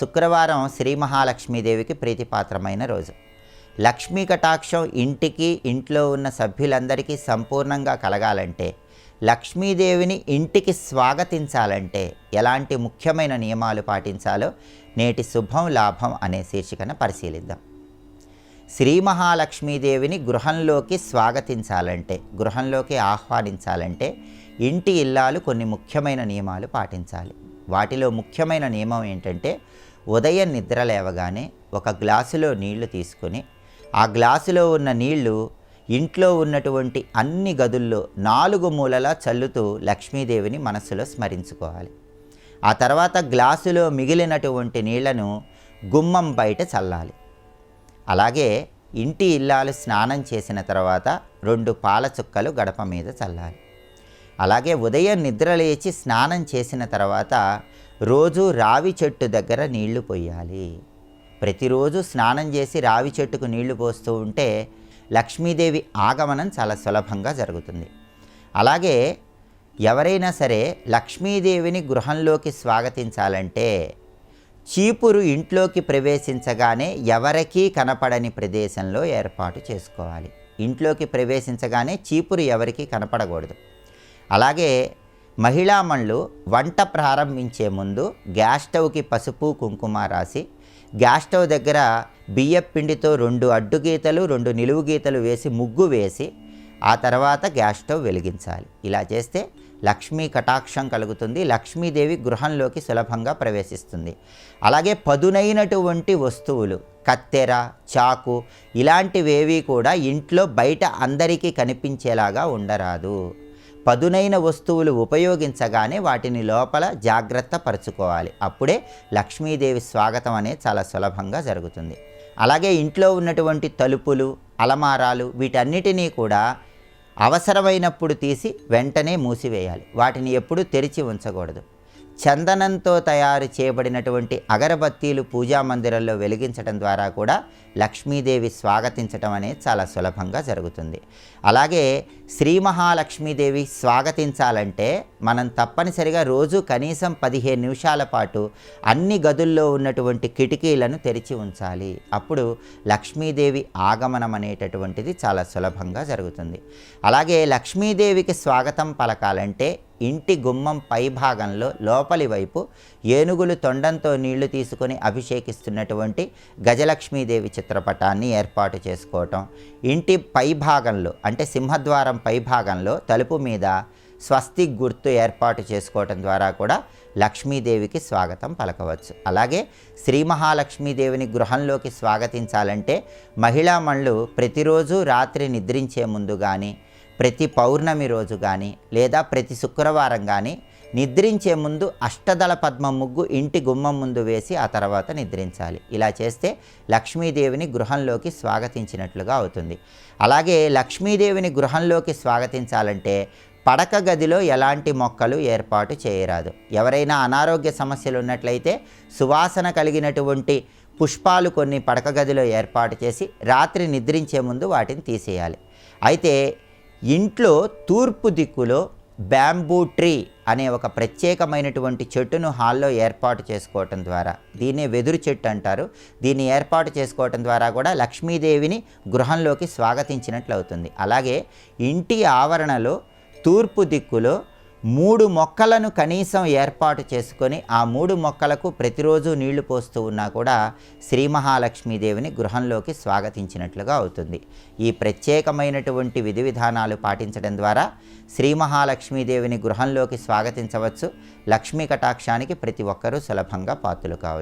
శుక్రవారం శ్రీ మహాలక్ష్మీదేవికి ప్రీతిపాత్రమైన రోజు. లక్ష్మీ కటాక్షం ఇంటికి, ఇంట్లో ఉన్న సభ్యులందరికీ సంపూర్ణంగా కలగాలంటే, లక్ష్మీదేవిని ఇంటికి స్వాగతించాలంటే ఎలాంటి ముఖ్యమైన నియమాలు పాటించాలో నేటి శుభం లాభం అనే శీర్షికన పరిశీలిద్దాం. శ్రీ మహాలక్ష్మీదేవిని గృహంలోకి స్వాగతించాలంటే, గృహంలోకి ఆహ్వానించాలంటే ఇంటి ఇల్లాలు కొన్ని ముఖ్యమైన నియమాలు పాటించాలి. వాటిలో ముఖ్యమైన నియమం ఏంటంటే, ఉదయం నిద్ర లేవగానే ఒక గ్లాసులో నీళ్లు తీసుకొని, ఆ గ్లాసులో ఉన్న నీళ్లు ఇంట్లో ఉన్నటువంటి అన్ని గదుల్లో 4 మూలలా చల్లుతూ లక్ష్మీదేవిని మనస్సులో స్మరించుకోవాలి. ఆ తర్వాత గ్లాసులో మిగిలినటువంటి నీళ్లను గుమ్మం బయట చల్లాలి. అలాగే ఇంటి ఇల్లాలు స్నానం చేసిన తర్వాత 2 పాల చుక్కలు గడప మీద చల్లాలి. అలాగే ఉదయం నిద్ర లేచి స్నానం చేసిన తర్వాత రోజు రావి చెట్టు దగ్గర నీళ్లు పోయాలి. ప్రతిరోజు స్నానం చేసి రావి చెట్టుకు నీళ్లు పోస్తూ ఉంటే లక్ష్మీదేవి ఆగమనం చాలా సులభంగా జరుగుతుంది. అలాగే ఎవరైనా సరే లక్ష్మీదేవిని గృహంలోకి స్వాగతించాలంటే చీపురు ఇంట్లోకి ప్రవేశించగానే ఎవరికీ కనపడని ప్రదేశంలో ఏర్పాటు చేసుకోవాలి. ఇంట్లోకి ప్రవేశించగానే చీపురు ఎవరికీ కనపడకూడదు. అలాగే మహిళామణులు వంట ప్రారంభించే ముందు గ్యాస్ స్టవ్కి పసుపు కుంకుమ రాసి, గ్యాస్ స్టవ్ దగ్గర బియ్యపు పిండితో 2 అడ్డు గీతలు 2 నిలువు గీతలు వేసి ముగ్గు వేసి ఆ తర్వాత గ్యాస్ స్టవ్ వెలిగించాలి. ఇలా చేస్తే లక్ష్మీ కటాక్షం కలుగుతుంది. లక్ష్మీదేవి గృహంలోకి సులభంగా ప్రవేశిస్తుంది. అలాగే పదునైనటువంటి వస్తువులు, కత్తెర, చాకు ఇలాంటివేవి కూడా ఇంట్లో బయట అందరికీ కనిపించేలాగా ఉండరాదు. పదునైన వస్తువులు ఉపయోగించగానే వాటిని లోపల జాగ్రత్త పరుచుకోవాలి. అప్పుడే లక్ష్మీదేవి స్వాగతం అనేది చాలా సులభంగా జరుగుతుంది. అలాగే ఇంట్లో ఉన్నటువంటి తలుపులు, అలమారాలు వీటన్నిటినీ కూడా అవసరమైనప్పుడు తీసి వెంటనే మూసివేయాలి. వాటిని ఎప్పుడూ తెరిచి ఉంచకూడదు. చందనంతో తయారు చేయబడినటువంటి అగరబత్తీలు పూజా మందిరంలో వెలిగించడం ద్వారా కూడా లక్ష్మీదేవి స్వాగతించడం అనేది చాలా సులభంగా జరుగుతుంది. అలాగే శ్రీ మహాలక్ష్మీదేవి స్వాగతించాలంటే మనం తప్పనిసరిగా రోజు కనీసం 15 నిమిషాల పాటు అన్ని గదుల్లో ఉన్నటువంటి కిటికీలను తెరిచి ఉంచాలి. అప్పుడు లక్ష్మీదేవి ఆగమనం అనేటటువంటిది చాలా సులభంగా జరుగుతుంది. అలాగే లక్ష్మీదేవికి స్వాగతం పలకాలంటే ఇంటి గుమ్మం పై భాగంలో లోపలి వైపు ఏనుగులు తొండంతో నీళ్లు తీసుకొని అభిషేకిస్తున్నటువంటి గజలక్ష్మీదేవి చిత్రపటాన్ని ఏర్పాటు చేసుకోవటం, ఇంటి పై భాగంలో అంటే సింహద్వారం పై భాగంలో తలుపు మీద స్వస్తిక్ గుర్తు ఏర్పాటు చేసుకోవటం ద్వారా కూడా లక్ష్మీదేవికి స్వాగతం పలకవచ్చు. అలాగే శ్రీ మహాలక్ష్మీదేవిని గృహంలోకి స్వాగతించాలంటే మహిళామణులు ప్రతిరోజు రాత్రి నిద్రించే ముందు కానీ, ప్రతి పౌర్ణమి రోజు కానీ, లేదా ప్రతి శుక్రవారం కానీ నిద్రించే ముందు అష్టదళ పద్మ ముగ్గు ఇంటి గుమ్మం ముందు వేసి ఆ తర్వాత నిద్రించాలి. ఇలా చేస్తే లక్ష్మీదేవిని గృహంలోకి స్వాగతించినట్లుగా అవుతుంది. అలాగే లక్ష్మీదేవిని గృహంలోకి స్వాగతించాలంటే పడక గదిలో ఎలాంటి మొక్కలు ఏర్పాటు చేయరాదు. ఎవరైనా అనారోగ్య సమస్యలు ఉన్నట్లయితే సువాసన కలిగినటువంటి పుష్పాలు కొన్ని పడక గదిలో ఏర్పాటు చేసి రాత్రి నిద్రించే ముందు వాటిని తీసేయాలి. అయితే ఇంట్లో తూర్పు దిక్కులో బ్యాంబూ ట్రీ అనే ఒక ప్రత్యేకమైనటువంటి చెట్టును హాల్లో ఏర్పాటు చేసుకోవటం ద్వారా, దీన్నే వెదురు చెట్టు అంటారు, దీన్ని ఏర్పాటు చేసుకోవటం ద్వారా కూడా లక్ష్మీదేవిని గృహంలోకి స్వాగతించినట్లు అవుతుంది. అలాగే ఇంటి ఆవరణలో తూర్పు దిక్కులో 3 మొక్కలను కనీసం ఏర్పాటు చేసుకొని ఆ 3 మొక్కలకు ప్రతిరోజు నీళ్లు పోస్తూ ఉన్నా కూడా శ్రీ మహాలక్ష్మీదేవిని గృహంలోకి స్వాగతించినట్లుగా అవుతుంది. ఈ ప్రత్యేకమైనటువంటి విధి విధానాలు పాటించడం ద్వారా శ్రీ మహాలక్ష్మీదేవిని గృహంలోకి స్వాగతించవచ్చు. లక్ష్మీ కటాక్షానికి ప్రతి ఒక్కరూ సులభంగా పాత్రులు కావచ్చు.